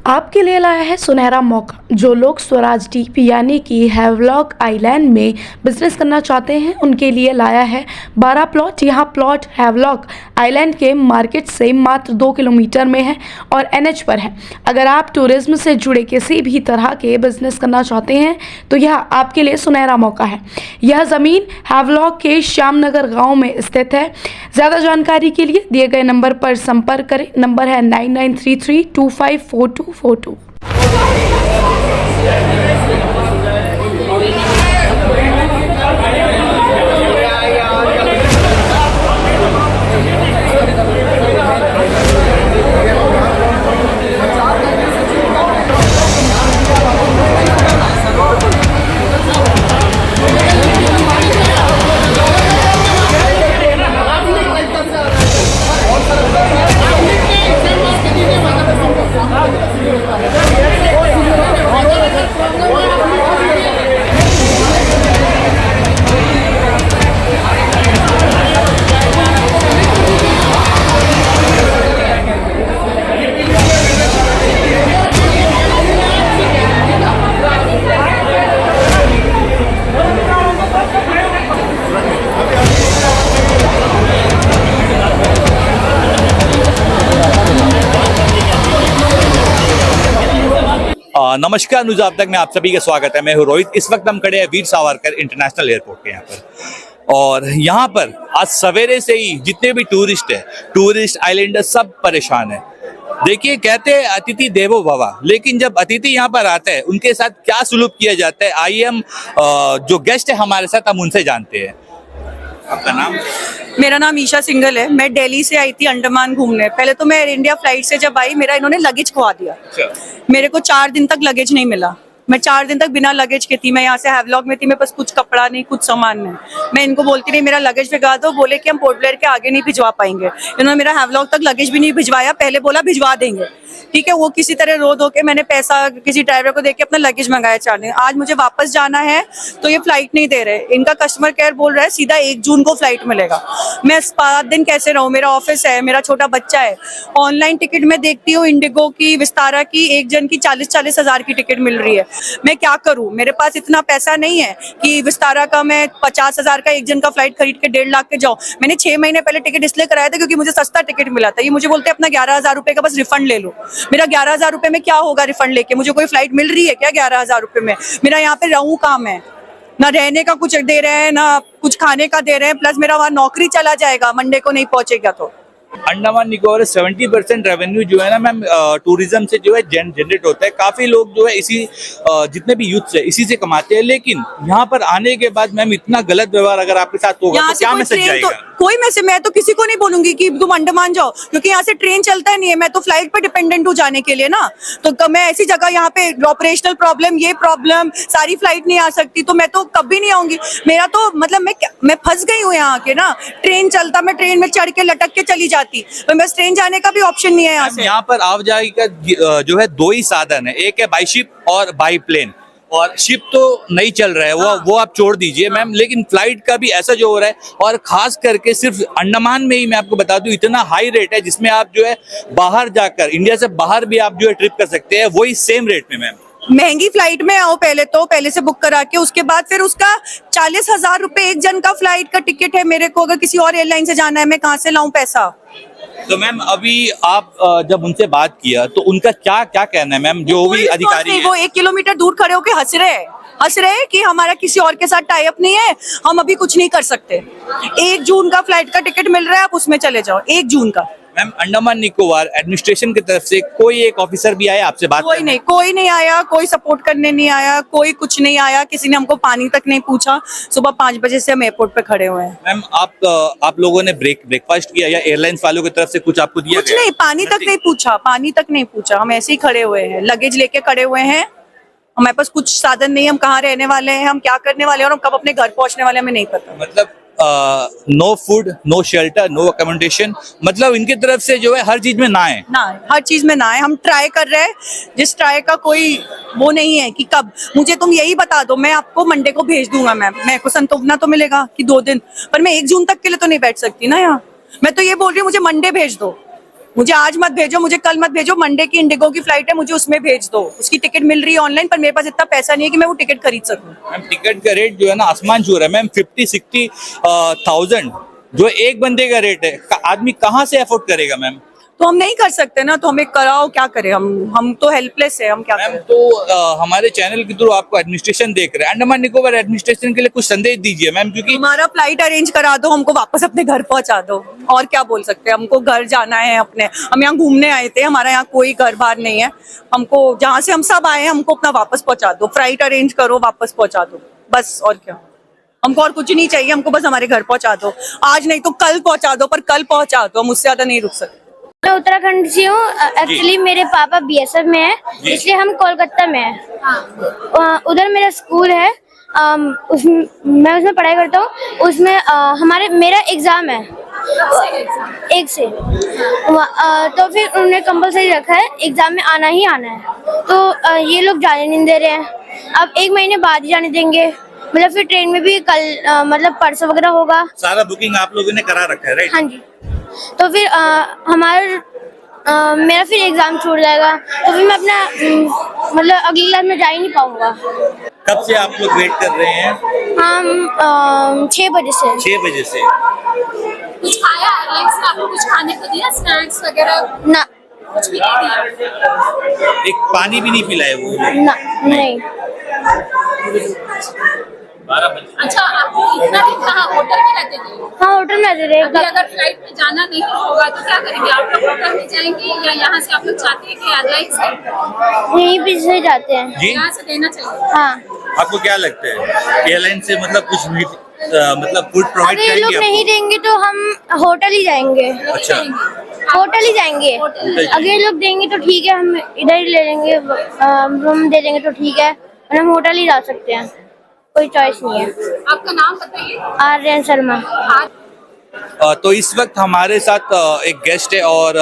आपके लिए लाया है सुनहरा मौका। जो लोग स्वराज द्वीप यानी कि हैवलॉक आइलैंड में बिजनेस करना चाहते हैं उनके लिए लाया है 12 प्लॉट। यहाँ प्लॉट हैवलॉक आइलैंड के मार्केट से मात्र 2 किलोमीटर में है और एनएच पर है। अगर आप टूरिज्म से जुड़े किसी भी तरह के बिजनेस करना चाहते हैं तो यह आपके लिए सुनहरा मौका है। यह ज़मीन हैवलॉक के श्यामनगर गाँव में स्थित है। ज़्यादा जानकारी के लिए दिए गए नंबर पर संपर्क करें। नंबर है 9933254242। नमस्कार न्यूज़ आप तक में आप सभी का स्वागत है। मैं हूं रोहित। इस वक्त हम खड़े हैं वीर सावरकर इंटरनेशनल एयरपोर्ट के यहाँ पर, और यहाँ पर आज सवेरे से ही जितने भी टूरिस्ट है, टूरिस्ट आइलैंडर सब परेशान है। देखिए, कहते हैं अतिथि देवो भव, लेकिन जब अतिथि यहाँ पर आते हैं उनके साथ क्या सुलूक किया जाता है, आइए हम जो गेस्ट है हमारे साथ हम उनसे जानते हैं। आपका नाम? मेरा नाम ईशा सिंघल है। मैं दिल्ली से आई थी अंडमान घूमने। पहले तो मैं एयर इंडिया फ्लाइट से जब आई, मेरा इन्होंने लगेज खवा दिया। मेरे को 4 दिन तक लगेज नहीं मिला। मैं 4 दिन तक बिना लगेज के थी। मैं यहाँ से हैवलॉक में थी, मेरे पास कुछ कपड़ा नहीं, कुछ सामान नहीं। मैं इनको बोलती रही मेरा लगेज भिजवा दो, बोले कि हम पोर्ट ब्लेयर के आगे नहीं भिजवा पाएंगे। इन्होंने मेरा हैवलॉक तक लगेज भी नहीं भिजवाया। पहले बोला भिजवा देंगे, ठीक है। वो किसी तरह रो धो के मैंने पैसा किसी ड्राइवर को देके अपना लगेज मंगाया 4 दिन। आज मुझे वापस जाना है तो ये फ्लाइट नहीं दे रहे। इनका कस्टमर केयर बोल रहा है सीधा 1 जून को फ्लाइट मिलेगा। मैं 5 दिन कैसे रहूं? मेरा ऑफिस है, मेरा छोटा बच्चा है। ऑनलाइन टिकट में देखती हूँ इंडिगो की, विस्तारा की, एक जन की 40-40 हजार की टिकट मिल रही है। मैं क्या करूं? मेरे पास इतना पैसा नहीं है कि विस्तारा का मैं 50 हजार का एक जन का फ्लाइट खरीद के 1.5 लाख के जाऊं। मैंने 6 महीने पहले टिकट इसलिए कराया था क्योंकि मुझे सस्ता टिकट मिला था। ये मुझे बोलते हैं अपना 11,000 रुपए का बस रिफंड ले लो। मेरा 11,000 रुपए में क्या होगा रिफंड लेके? मुझे कोई फ्लाइट मिल रही है क्या 11,000 रुपए में? मेरा यहाँ पे रहूं कहाँ मैं? ना रहने का कुछ दे रहे हैं, ना कुछ खाने का दे रहे हैं, प्लस मेरा वहाँ नौकरी चला जाएगा मंडे को नहीं पहुंचेगा तो। अंडमान निकोबार 70% रेवेन्यू जो है ना मैम टूरिज्म से जो है जनरेट होता है। काफी लोग जो है इसी जितने भी यूथ है इसी से कमाते हैं, लेकिन यहाँ पर आने के बाद मैम इतना गलत व्यवहार अगर आपके साथ होगा तो क्या मैसेज जाएगा? कोई मैसेज मैं तो किसी को नहीं बोलूंगी कि तुम अंडमान जाओ, क्योंकि यहाँ से ट्रेन चलता नहीं है। मैं तो फ्लाइट पे डिपेंडेंट हूँ जाने के लिए ना। तो मैं ऐसी जगह यहाँ पे ऑपरेशनल प्रॉब्लम, ये प्रॉब्लम, सारी फ्लाइट नहीं आ सकती, तो मैं तो कभी नहीं आऊंगी। मेरा तो मतलब मैं फंस गई हूँ यहाँ के ना। ट्रेन चलता, मैं ट्रेन में चढ़ के लटक के चली जाती, तो बस ट्रेन जाने का भी ऑप्शन नहीं है यहाँ से। यहाँ पर आवाजाही का जो है 2 ही साधन है, एक है बाई शिप और बाई प्लेन। और शिप तो नहीं चल रहा है, वो आप छोड़ दीजिए मैम, लेकिन फ्लाइट का भी ऐसा जो हो रहा है। और खास करके सिर्फ अंडमान में ही मैं आपको बता दूं इतना हाई रेट है जिसमें आप जो है बाहर जाकर, इंडिया से बाहर भी आप जो है ट्रिप कर सकते हैं, वही सेम रेट में मैम। महंगी फ्लाइट में आओ पहले से बुक करा के, उसके बाद फिर उसका 40,000 रुपए एक जन का फ्लाइट का टिकट है। मेरे को अगर किसी और एयरलाइन से जाना है, मैं कहाँ से लाऊं पैसा? तो मैम अभी आप जब उनसे बात किया तो उनका क्या कहना है मैम? जो भी अधिकारी है, वो 1 किलोमीटर दूर खड़े होके हंस रहे हैं कि हमारा किसी और के साथ टाई अप नहीं है, हम अभी कुछ नहीं कर सकते। 1 जून का फ्लाइट का टिकट मिल रहा है, आप उसमें चले जाओ 1 जून का। मैम अंडमान निकोबार एडमिनिस्ट्रेशन की तरफ से कोई एक ऑफिसर भी आया आपसे बात करने? कोई नहीं आया, कोई सपोर्ट करने नहीं आया, कोई कुछ नहीं आया। किसी ने हमको पानी तक नहीं पूछा। सुबह 5 बजे से हम एयरपोर्ट पे खड़े हुए हैं। मैम आप लोगों ने ब्रेकफास्ट किया या एयरलाइंस वालों की तरफ से कुछ आपको दिया कुछ नहीं, पानी तक नहीं पूछा। हम ऐसे ही खड़े हुए हैं, लगेज लेके खड़े हुए हैं। हमारे पास कुछ साधन नहीं है, हम कहाँ रहने वाले हैं, हम क्या करने वाले हैं और हम कब अपने घर पहुंचने वाले हमें नहीं पता। मतलब no food, no shelter, no accommodation, मतलब इनकी तरफ से जो है हर चीज में ना है। हर चीज में ना है। हम ट्राई कर रहे हैं, जिस ट्राई का कोई वो नहीं है कि कब। मुझे तुम यही बता दो, मैं आपको मंडे को भेज दूंगा मैम। मेरे को संतोषना तो मिलेगा कि 2 दिन, पर मैं 1 जून तक के लिए तो नहीं बैठ सकती ना यहाँ। मैं तो ये बोल रही हूँ मुझे मंडे भेज दो। मुझे आज मत भेजो, मुझे कल मत भेजो, मंडे की इंडिगो की फ्लाइट है, मुझे उसमें भेज दो। उसकी टिकट मिल रही है ऑनलाइन, पर मेरे पास इतना पैसा नहीं है कि मैं वो टिकट खरीद सकूं। मैम टिकट का रेट जो है ना आसमान छू रहा है मैम, 50-60,000 जो एक बंदे का रेट है, आदमी कहाँ से अफोर्ड करेगा मैम? तो हम नहीं कर सकते ना, तो हमें कराओ, क्या करें हम तो हेल्पलेस है, हम क्या मैम करें। तो हमारे चैनल के थ्रू आपको एडमिनिस्ट्रेशन देख रहे हैं, अंडमान निकोबार एडमिनिस्ट्रेशन के लिए कुछ संदेश दीजिए मैम, क्योंकि हमारा फ्लाइट अरेंज करा दो, हमको वापस अपने घर पहुंचा दो, और क्या बोल सकते हैं। हमको घर जाना है अपने, हम यहाँ घूमने आए थे, हमारा यहाँ कोई घर बार नहीं है। हमको जहाँ से हम सब आए हैं, हमको अपना वापस पहुंचा दो, फ्लाइट अरेंज करो, वापस पहुंचा दो, बस। और क्या, हमको और कुछ नहीं चाहिए, हमको बस हमारे घर पहुंचा दो। आज नहीं तो कल पहुंचा दो, पर कल पहुंचा दो, हम उससे ज्यादा नहीं रुक सकते। मैं उत्तराखंड से हूँ। एक्चुअली मेरे पापा बीएसएफ में है, इसलिए हम कोलकाता में है। उधर मेरा स्कूल है, मैं उसमें पढ़ाई करता हूँ। उसमें मेरा एग्जाम है 1 से, तो फिर उन्होंने कंपलसरी रखा है, एग्जाम में आना ही आना है। तो ये लोग जाने नहीं दे रहे हैं। अब 1 महीने बाद ही जाने देंगे, मतलब फिर ट्रेन में भी कल मतलब परसों वगैरह होगा। सारा बुकिंग आप लोगों ने करा रखा है, राइट? हाँ जी। तो फिर मेरा फिर एग्जाम छूट जाएगा, तो फिर मैं अपना मतलब अगली क्लास में जा ही नहीं पाऊंगा। कब से आप लोग वेट कर रहे हैं? हम 6 बजे से। 6 बजे से। कुछ खाया एयरलाइंस ने आपको कुछ खाने को दिया, स्नैक्स वगैरह? ना, कुछ भी नहीं दिया। एक पानी भी नहीं पिलाए वो लोग? ना, नहीं। 12 बजे। अच्छा, आपको इतना दिन कहाँ होटल में रहते थे? हाँ, होटल में अभी अगर फ्लाइट में जाना नहीं होगा तो क्या करेंगे? आप लोग होटल में जाएंगे या यहाँ से आप लोग चाहते हैं कि एयरलाइन से यहीं पे से जाते हैं। जी, यहाँ से देना चाहिए? हाँ। आपको क्या लगता है एयरलाइन से मतलब कुछ मतलब फूड प्रोवाइड अगर ये लोग करेंगे नहीं आपको? देंगे तो हम होटल ही जाएंगे। अच्छा, होटल ही जाएंगे। अगर ये लोग देंगे तो ठीक है, हम इधर ही ले लेंगे, रूम दे देंगे तो ठीक है, और हम होटल ही जा सकते हैं, कोई चॉइस नहीं है। आपका नाम बताइए। आर्यन शर्मा। तो इस वक्त हमारे साथ एक गेस्ट है और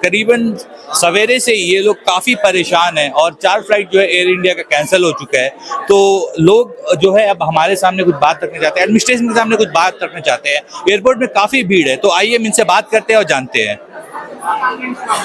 करीबन सवेरे से ये लोग काफ़ी परेशान हैं और 4 फ्लाइट जो है एयर इंडिया का कैंसिल हो चुका है। तो लोग जो है अब हमारे सामने कुछ बात रखना चाहते हैं, एडमिनिस्ट्रेशन के सामने कुछ बात रखना चाहते हैं। एयरपोर्ट में काफ़ी भीड़ है, तो आइए हम इनसे बात करते हैं और जानते हैं।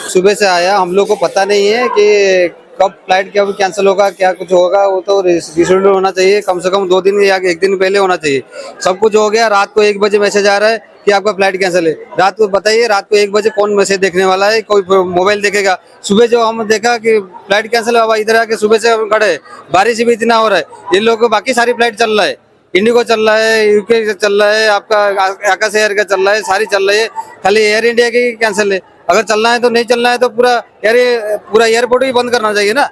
सुबह से आया, हम लोग को पता नहीं है कि कब फ्लाइट क्या कैंसिल होगा, क्या कुछ होगा। वो तो रिशेड्यूल होना चाहिए, कम से कम 2 दिन या 1 दिन पहले होना चाहिए। सब कुछ हो गया, रात को 1 बजे मैसेज आ रहा है कि आपका फ्लाइट कैंसिल है। रात को बताइए, रात को 1 बजे कौन मैसेज देखने वाला है? कोई मोबाइल देखेगा? सुबह जो हम देखा कि फ्लाइट कैंसिल हुआ, इधर आके सुबह से हम खड़े, बारिश भी इतना हो रहा है। ये लोग बाकी सारी फ्लाइट चल रहा है, इंडिगो चल रहा है, यूके का चल रहा है, आपका आकाश एयर का चल रहा है, सारी चल रही है, खाली एयर इंडिया की कैंसिल है। अगर चलना है तो नहीं चलना है तो पूरा एयरपोर्ट ही बंद करना चाहिए ना।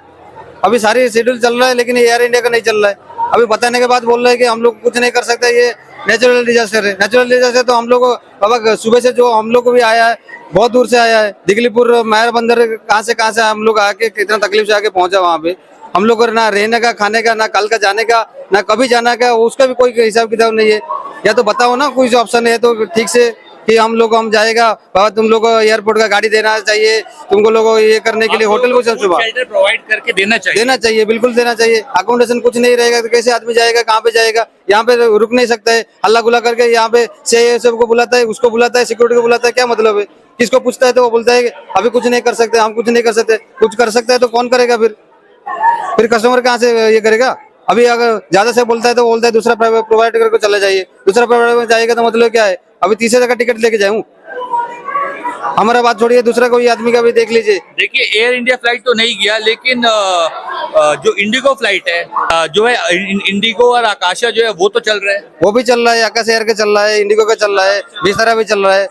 अभी सारी शेड्यूल चल रहा है, लेकिन एयर इंडिया का नहीं चल रहा है। अभी बताने के बाद बोल रहे हैं कि हम लोग कुछ नहीं कर सकते, ये नेचुरल डिजास्टर है। नेचुरल डिजास्टर तो हम लोग बाबा सुबह से जो हम लोग को भी आया है, बहुत दूर से आया है, दिगलीपुर मायर बंदर कहाँ से हम लोग आके कितना तकलीफ से आके पहुंचा वहाँ पे। हम लोग को ना रहने का, खाने का, ना कल का जाने का, ना कभी जाना का, उसका भी कोई हिसाब किताब नहीं है। या तो बताओ ना कोई ऑप्शन है तो ठीक से कि हम जाएगा बाबा, तुम लोग को एयरपोर्ट का गाड़ी देना चाहिए, तुमको लोगों ये करने के लिए होटल को शेल्टर प्रोवाइड करके देना चाहिए। बिल्कुल देना चाहिए। अकोमोडेशन कुछ नहीं रहेगा तो कैसे आदमी जाएगा, कहाँ पे जाएगा? यहाँ पे रुक नहीं सकता है, हल्ला गुला करके यहाँ पे सीआईएसएफ को बुलाता है, उसको बुलाता है, सिक्योरिटी को बुलाता है, क्या मतलब है? किसको पूछता है तो वो बोलता है अभी कुछ नहीं कर सकते, हम कुछ नहीं कर सकते। कुछ कर सकता है तो कौन करेगा? फिर कस्टमर कहाँ से ये करेगा? अभी अगर ज्यादा से बोलता है तो बोलता है दूसरा प्रोवाइडर को चले जाइए। दूसरा प्रोवाइडर में जाएगा तो मतलब क्या है? अभी तीसरे जगह टिकट लेके जाऊं? हमारा बात छोड़िए, दूसरा कोई आदमी का भी देख लीजिए। देखिए, एयर इंडिया फ्लाइट तो नहीं गया, लेकिन जो इंडिगो फ्लाइट है जो है इंडिगो और आकाशा जो है वो तो चल रहा है। वो भी चल रहा है, आकाश एयर का चल रहा है, इंडिगो का चल रहा है, विस्तारा भी चल रहा है,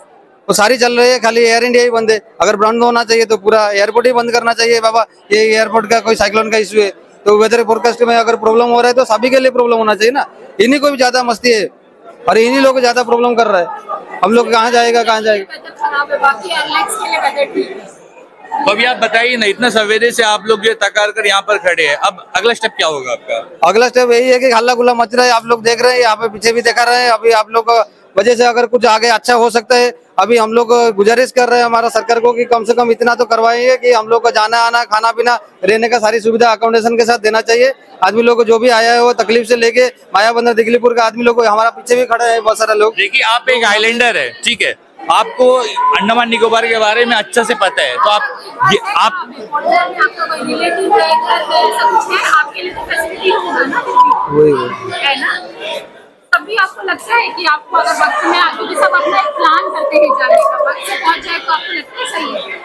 वो सारी चल रही है। खाली एयर इंडिया ही बंद है। अगर बंद होना चाहिए तो पूरा एयरपोर्ट ही बंद करना चाहिए। बाबा, ये एयरपोर्ट का कोई साइक्लोन का इशू है तो वेदर फोरकास्ट में अगर प्रॉब्लम हो रहा है तो सभी के लिए प्रॉब्लम होना चाहिए ना। इन्हीं को भी ज्यादा मस्ती है और इन्हीं लोग को ज्यादा प्रॉब्लम कर रहा है। हम लोग कहाँ जाएगा? वेदर खराब है, बाकी एयरलाइंस के लिए वेदर ठीक है। तो अभी आप बताइए ना, इतना सवेरे से आप लोग जो तकार कर यहाँ पर खड़े हैं, अब अगला स्टेप क्या होगा आपका? अगला स्टेप यही है कि हल्ला गुल्ला मच रहा है, आप लोग देख रहे हैं, यहाँ पे पीछे भी देखा रहे हैं। अभी आप लोग वजह से अगर कुछ आगे अच्छा हो सकता है, अभी हम लोग गुजारिश कर रहे हैं हमारा सरकार को कि कम से कम इतना तो करवाइए कि हम लोग का जाना आना, खाना पीना, रहने का सारी सुविधा अकोमोडेशन के साथ देना चाहिए। आदमी लोग को जो भी आया है वो तकलीफ से लेके माया बंदर दिगलीपुर का आदमी लोग हमारा पीछे भी खड़ा है बहुत सारे लोग। देखिए, आप एक आइलैंडर है, ठीक है, आपको अंडमान निकोबार के बारे में अच्छा से पता है, तो आप पोर्टलैंड में आपका कोई रिलेटिव है, घर है, सब कुछ है, आपके लिए तो फैसिलिटी होगा ना, है ना। तभी आपको लगता है कि आपको अगर वक्त में आगे भी सब अपना एक प्लान करते हैं जाने का, वक्त से पहुंच जाए तो आपको लगता है सही है।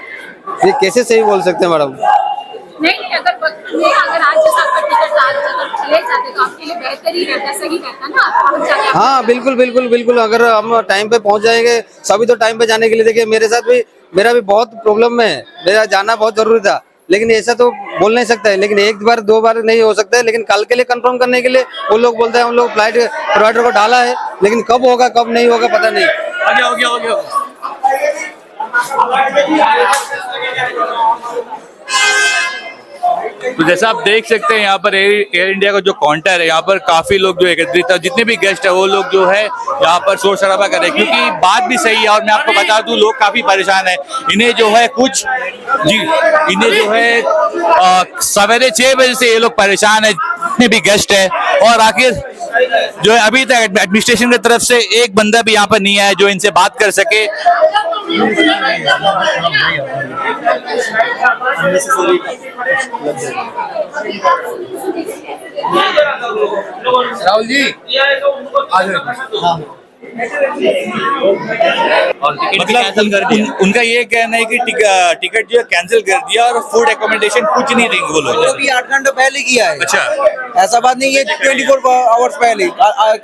ये कैसे सही बोल सकते हैं मैडम? नहीं, अगर वक्त में अगर आज जैसा आपका टिकट आज अगर चले जाते तो आपके लिए बेहतर ही रहता, सही रहता ना, आप पहुंच जाते। हाँ बिल्कुल बिल्कुल बिल्कुल, अगर हम टाइम पे पहुंच जाएंगे, सभी तो टाइम पे जाने के लिए, देखिए मेरे साथ भी, मेरा भी बहुत प्रॉब्लम में है, मेरा जाना बहुत जरूरी था, लेकिन ऐसा तो बोल नहीं सकता है, लेकिन एक बार दो बार नहीं हो सकता है, लेकिन कल के लिए कंफर्म करने के लिए वो लोग बोलते हैं हम लोग फ्लाइट प्रोवाइडर को डाला है, लेकिन कब होगा कब नहीं होगा पता नहीं। हो गया। तो जैसा आप देख सकते हैं यहाँ पर एयर इंडिया का जो काउंटर है, यहाँ पर काफी लोग जो एकत्रित है, जितने भी गेस्ट है वो लोग जो है यहाँ पर शोर शराबा कर रहे हैं, क्योंकि बात भी सही है। और मैं आपको बता दूं, लोग काफी परेशान है, इन्हें जो है सवेरे 6 बजे से ये लोग परेशान है, जितने भी गेस्ट है। और आखिर जो है अभी तक एडमिनिस्ट्रेशन की तरफ से एक बंदा भी यहाँ पर नहीं आया जो इनसे बात कर सके। राहुल जी मतलब उनका ये कहना है कि टिकट जो है कैंसिल कर दिया और फूड एकोमोडेशन कुछ नहीं देंगे वो लोग। वो भी 8 घंटे पहले किया है। अच्छा, ऐसा बात नहीं है 24 आवर्स पहले,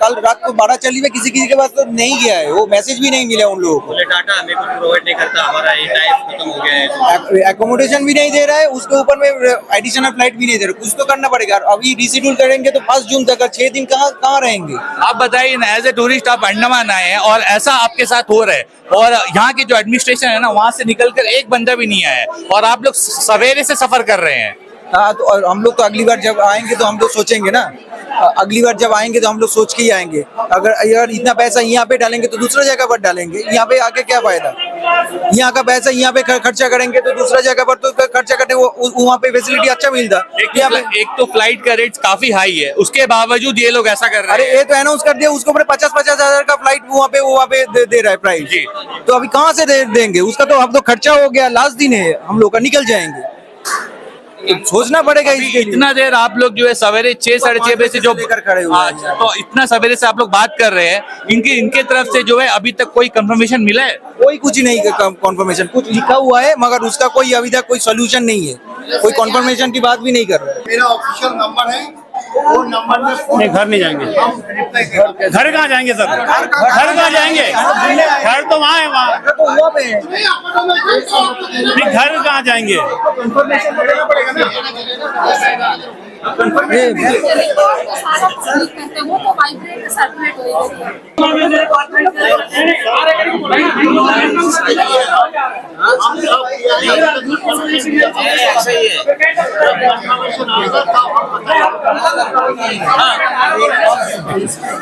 कल रात को 12 चली में किसी के पास तो नहीं गया है, वो मैसेज भी नहीं मिला उन लोगों को। टाटा हमें कुछ प्रोवाइड नहीं करता, हमारा ये टाइम खत्म हो गया है, एकोमोडेशन भी नहीं दे रहा है, उसके ऊपर में एडिशनल फ्लाइट भी नहीं दे रहा, कुछ तो करना पड़ेगा। अभी रिशेड्यूल करेंगे तो 5 जून तक 6 दिन कहाँ रहेंगे। आप बताइए ना, एज ए टूरिस्ट आप अंडमान आए हैं और ऐसा आपके साथ हो रहा है, और यहाँ की जो एडमिनिस्ट्रेशन है ना, वहाँ से निकलकर एक बंदा भी नहीं आया है, और आप लोग सवेरे से सफर कर रहे हैं। हाँ, तो और हम लोग तो अगली बार जब आएंगे तो हम लोग सोचेंगे ना, अगली बार जब आएंगे तो हम लोग सोच के ही आएंगे। अगर इतना पैसा यहाँ पे डालेंगे तो दूसरा जगह पर डालेंगे, यहाँ पे आके क्या फायदा। यहाँ का पैसा यहाँ पे खर्चा करेंगे तो दूसरा जगह पर तो खर्चा करने वहाँ पे फैसिलिटी अच्छा मिलता। एक तो फ्लाइट का रेट काफी हाई है, उसके बावजूद ये लोग ऐसा कर रहे हैं। अरे ये तो अनाउंस कर दिया, उसके ऊपर 50-50 हजार का फ्लाइट वहाँ पे दे रहा है प्राइस जी। तो अभी कहाँ से देंगे उसका, तो अब तो खर्चा हो गया, लास्ट दिन है हम लोग का, निकल जाएंगे, सोचना पड़ेगा इसके लिए। इतना देर आप लोग जो है सवेरे 6-6:30 बजे से जो लेकर खड़े हुए हैं, तो इतना सवेरे से आप लोग बात कर रहे हैं, इनके तरफ से जो है अभी तक कोई कंफर्मेशन मिला है? कोई कुछ नहीं कंफर्मेशन, कुछ लिखा हुआ है मगर उसका कोई अभी तक कोई सोल्यूशन नहीं है, कोई कंफर्मेशन की बात भी नहीं कर रहा है। मेरा ऑफिशियल नंबर है, वो नंबर में नहीं, घर नहीं जाएंगे। घर कहाँ जाएंगे सर? घर कहाँ जाएंगे? घर तो वहाँ है, वहाँ पे है। नहीं, घर कहाँ जाएंगे? वो तो वाइब्रेट सर्कुलेट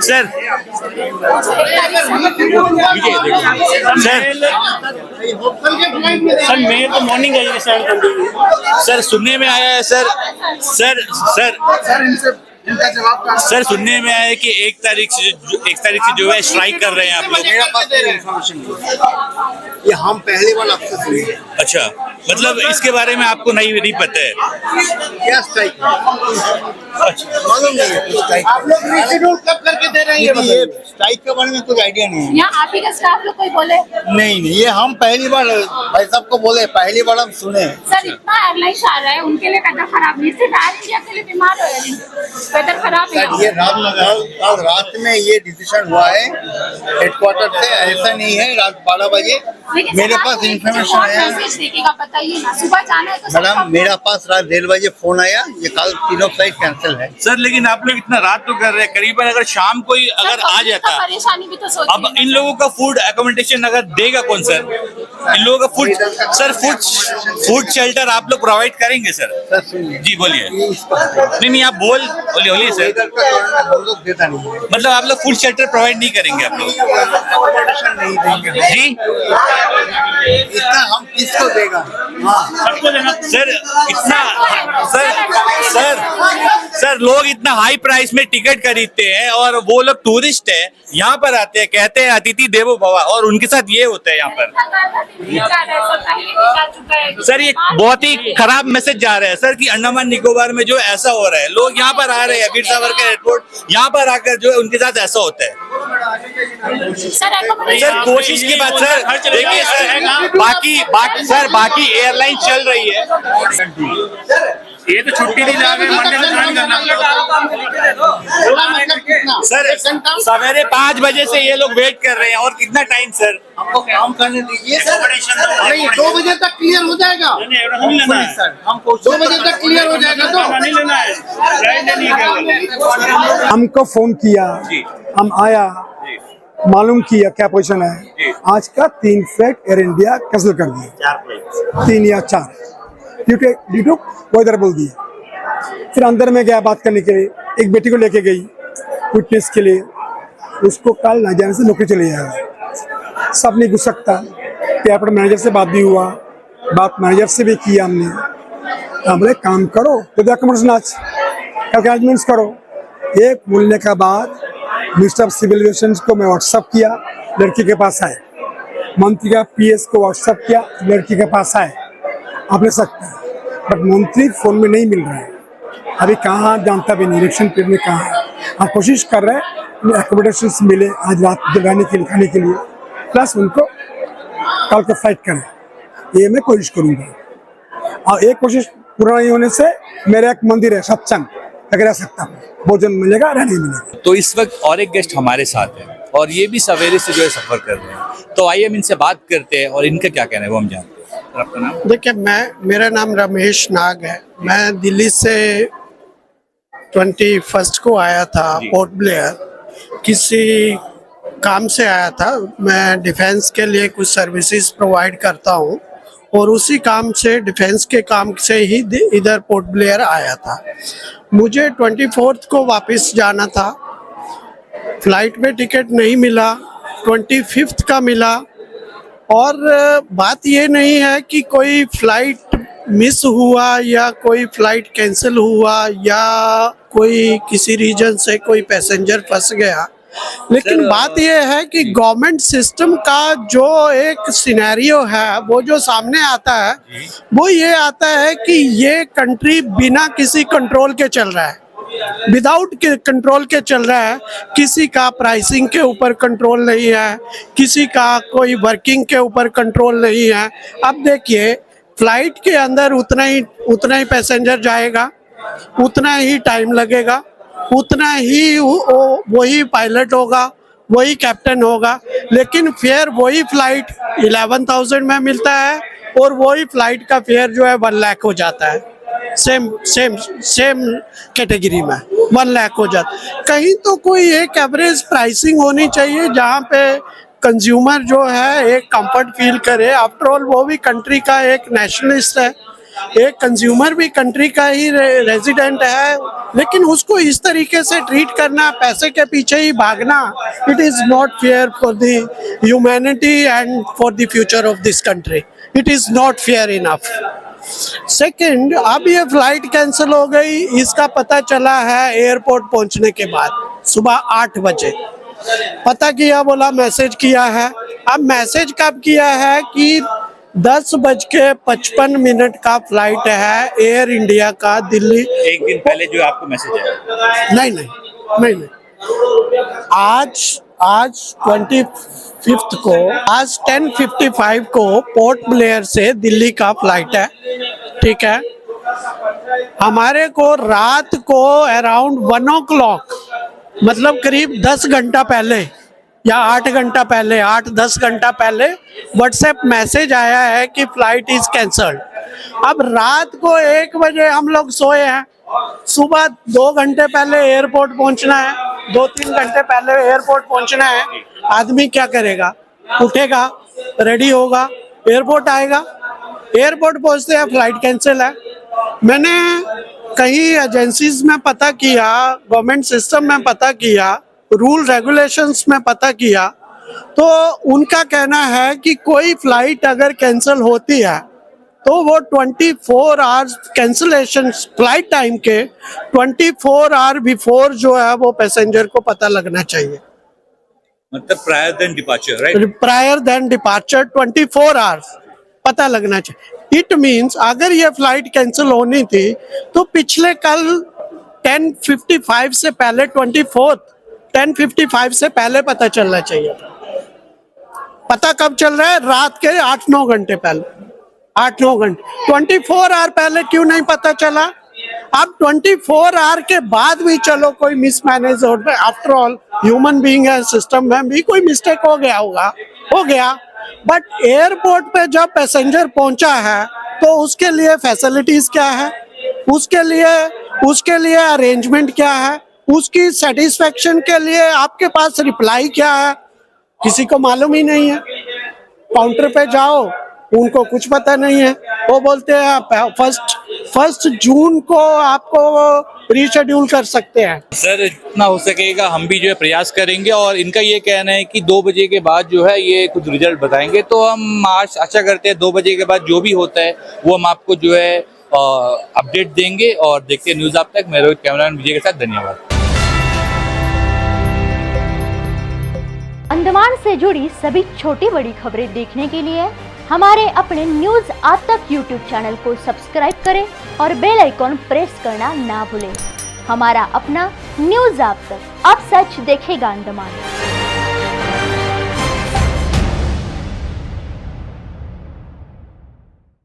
सर सर मैं तो मॉर्निंग है सर सुनने में आया है सर सुनने में आया है कि 1 तारीख से जो है स्ट्राइक कर रहे हैं आप लोग। मेरा पास इन्फॉर्मेशन नहीं, ये हम पहली बार आपसे सुने। अच्छा, मतलब इसके बारे में आपको नहीं पता है क्या स्ट्राइक? मालूम नहीं है। आप लोग रिशेड्यूल कब करके दे रहे हैं? ये स्ट्राइक के बारे में कुछ आइडिया नहीं है। यहाँ आप ही का स्टाफ लोग कोई बोले? नहीं, ये हम पहली बार भाई साहब को बोले, पहली बार हम सुने। सर इतना एयरलाइंस आ रहा है, उनके लिए वेदर खराब नहीं, सिर्फ एयर इंडिया के लिए बीमार हो रहे हैं, वेदर खराब है। ये कल रात में ये डिसीजन हुआ है हेडक्वार्टर से, ऐसा नहीं है रात 12 बजे मेरे पास इंफॉर्मेशन आया। बताइए ना, सुबह जाना है तो मैडम मेरा पास रात 1:30 बजे फोन आया, ये कल तीनों फ्लाइट कैंसिल है। सर लेकिन आप लोग इतना रात तो कर रहे हैं, करीबन अगर शाम को ही अगर आ जाता, परेशानी भी तो सोचिए। अब इन लोगों का फूड एकोमोडेशन अगर देगा कौन सर? इन लोगों का फूड शेल्टर आप लोग प्रोवाइड करेंगे सर? सर सुनिए जी बोलिए। नहीं आप बोलिए सर। देता नहीं है, मतलब आप लोग फूड शेल्टर प्रोवाइड नहीं करेंगे आप लोग? एकोमोडेशन नहीं देंगे जी इतना हम किसको देगा? हाँ सबको देना। सर इतना सर लोग इतना हाई प्राइस में टिकट खरीदते हैं और वो लोग टूरिस्ट है यहाँ पर आते हैं, कहते हैं अतिथि देवो भव, और उनके साथ ये होता है यहाँ पर। सर ये बहुत ही खराब मैसेज जा रहा है सर कि अंडमान निकोबार में जो ऐसा हो रहा है, लोग यहाँ पर आ रहे हैं वीर सावरकर एयरपोर्ट, यहाँ पर आकर जो है उनके साथ ऐसा होता है। सर कोशिश की बात सर, देखिए सर बाकी एयरलाइन चल रही है, ये तो छुट्टी नहीं ला गए, मंडे से ज्वाइन करना। सर सवेरे 5 बजे से ये लोग वेट कर रहे हैं, और कितना टाइम सर? हमको काम करने दीजिए सर। नहीं 2 बजे तक क्लियर हो जाएगा। नहीं लेना है सर हमको 2 बजे तक क्लियर हो जाएगा तो नहीं लेना है, हमको फोन किया, हम आया, मालूम किया क्या पोजीशन है। आज का 3 फ्लाइट एयर इंडिया कैंसिल कर दिया, 3 या 4 ड्यू टू वेदर बोल दिया। फिर अंदर में गया बात करने के लिए, एक बेटी को लेके गई फिटनेस के लिए, उसको कल ना जाने से नौकरी चली जाएगा। सब नहीं घुस सकता। एयरपोर्ट मैनेजर से बात भी हुआ, बात मैनेजर से भी किया हमने। हम बोले काम करो तो डॉक्यूमेंट्स आज कल अरेंजमेंट्स करो। एक बोलने के बाद मिनिस्टर ऑफ सिविल एविएशन को मैं व्हाट्सअप किया, लड़की के पास आए। मंत्री का पीएस को व्हाट्सअप किया, लड़की के पास आए। आप ले सकते हैं, बट मंत्री फोन में नहीं मिल रहा है। अभी कहाँ जानता भी नहीं, इलेक्शन पीरियड में कहाँ है। हम कोशिश कर रहे हैं एकोमोडेशन मिले आज रात रहने के लिए, खाने के लिए, प्लस उनको कल का फ्लाइट करें, ये मैं कोशिश करूँगा। और एक कोशिश पूरा नहीं होने से मेरा एक मंदिर है सत्संग, अगर रह सकता हूँ, भोजन मिलेगा, रहने मिलेगा। तो इस वक्त और एक गेस्ट हमारे साथ है और ये भी सवेरे से जो है सफर कर रहे हैं, तो आइए हम इनसे बात करते हैं और इनका क्या कहना है वो हम जानते हैं। आपका नाम? देखिए मेरा नाम रमेश नाग है। मैं दिल्ली से 21 को आया था पोर्ट ब्लेयर, किसी काम से आया था। मैं डिफेंस के लिए कुछ सर्विसेज प्रोवाइड करता हूँ और उसी काम से, डिफेंस के काम से ही इधर पोर्ट ब्लेयर आया था। मुझे 24 को वापस जाना था, फ्लाइट में टिकट नहीं मिला, 25 का मिला। और बात ये नहीं है कि कोई फ्लाइट मिस हुआ या कोई फ्लाइट कैंसिल हुआ या कोई किसी रीजन से कोई पैसेंजर फंस गया, लेकिन बात यह है कि गवर्नमेंट सिस्टम का जो एक सिनेरियो है वो जो सामने आता है वो ये आता है कि ये कंट्री बिना किसी कंट्रोल के चल रहा है, विदाउट कंट्रोल के चल रहा है। किसी का प्राइसिंग के ऊपर कंट्रोल नहीं है, किसी का कोई वर्किंग के ऊपर कंट्रोल नहीं है। अब देखिए फ्लाइट के अंदर उतना ही पैसेंजर जाएगा, उतना ही टाइम लगेगा, उतना ही वही पायलट होगा, वही कैप्टन होगा, लेकिन फेयर वही फ्लाइट 11,000 में मिलता है और वही फ्लाइट का फेयर जो है 1 लाख हो जाता है। सेम कैटेगरी में 1 लाख हो जाता। कहीं तो कोई एक एवरेज प्राइसिंग होनी चाहिए जहाँ पे कंज्यूमर जो है एक कंफर्ट फील करे। आफ्टर ऑल वो भी कंट्री का एक नेशनलिस्ट है, एक कंज्यूमर भी कंट्री का ही रेजिडेंट है, लेकिन उसको इस तरीके से ट्रीट करना, पैसे के पीछे ही भागना, it is not fair for the humanity and for the future of this country. It is not fair enough. Second, अब ये फ्लाइट कैंसिल हो गई, इसका पता चला है एयरपोर्ट पहुंचने के बाद सुबह 8 बजे। पता किया, बोला मैसेज किया है। अब मैसेज कब किया है कि 10:55 का फ्लाइट है एयर इंडिया का दिल्ली। एक दिन पहले जो आपको मैसेज आया? नहीं। आज 25 को, आज 10:55 को पोर्ट ब्लेयर से दिल्ली का फ्लाइट है, ठीक है। हमारे को रात को अराउंड 1 o'clock, मतलब करीब 10 घंटा पहले या 8 घंटा पहले, 8-10 घंटा पहले व्हाट्सएप मैसेज आया है कि फ्लाइट इज कैंसल्ड। अब रात को 1 बजे हम लोग सोए हैं, सुबह 2 घंटे पहले एयरपोर्ट पहुंचना है, 2-3 घंटे पहले एयरपोर्ट पहुंचना है। आदमी क्या करेगा? उठेगा, रेडी होगा, एयरपोर्ट आएगा। एयरपोर्ट पहुंचते हैं फ्लाइट कैंसिल है। मैंने कई एजेंसीज में पता किया, गवर्नमेंट सिस्टम में पता किया, रूल रेगुलेशंस में पता किया, तो उनका कहना है कि कोई फ्लाइट अगर कैंसिल होती है तो वो 24 आवर्स कैंसिलेशन फ्लाइट टाइम के 24 आवर बिफोर जो है वो पैसेंजर को पता लगना चाहिए, मतलब prior than departure, right? Prior than departure 24 hours पता लगना चाहिए। इट मीन्स अगर ये फ्लाइट कैंसिल होनी थी तो पिछले कल 10:55 से पहले 24 10:55 से पहले पता चलना चाहिए था। पता कब चल रहा है? रात के 8-9 घंटे पहले, 8-9 घंटे, 24 आवर पहले क्यों नहीं पता चला? अब 24 आवर के बाद भी चलो कोई मिसमैनेज हो, आफ्टर ऑल ह्यूमन बीइंग है, सिस्टम में भी कोई मिस्टेक हो गया होगा, हो गया। बट एयरपोर्ट पे जब पैसेंजर पहुंचा है तो उसके लिए फैसिलिटीज क्या है, उसके लिए अरेंजमेंट क्या है, उसकी सेटिस्फेक्शन के लिए आपके पास रिप्लाई क्या है, किसी को मालूम ही नहीं है। काउंटर पे जाओ, उनको कुछ पता नहीं है, वो बोलते हैं फर्स्ट जून को आपको रीशेड्यूल कर सकते हैं। सर जितना हो सकेगा हम भी जो है प्रयास करेंगे, और इनका ये कहना है कि 2 बजे के बाद जो है ये कुछ रिजल्ट बताएंगे, तो हम आज आशा करते हैं 2 बजे के बाद जो भी होता है वो हम आपको जो है अपडेट देंगे। और देखते हैं न्यूज़ आप तक। मैं रोहित, कैमरामैन विजय के साथ, धन्यवाद। अंडमान से जुड़ी सभी छोटी बड़ी खबरें देखने के लिए हमारे अपने न्यूज़ आज तक यूट्यूब चैनल को सब्सक्राइब करें और बेल आइकॉन प्रेस करना ना भूलें। हमारा अपना न्यूज़ आज तक, अब सच देखेगा अंडमान।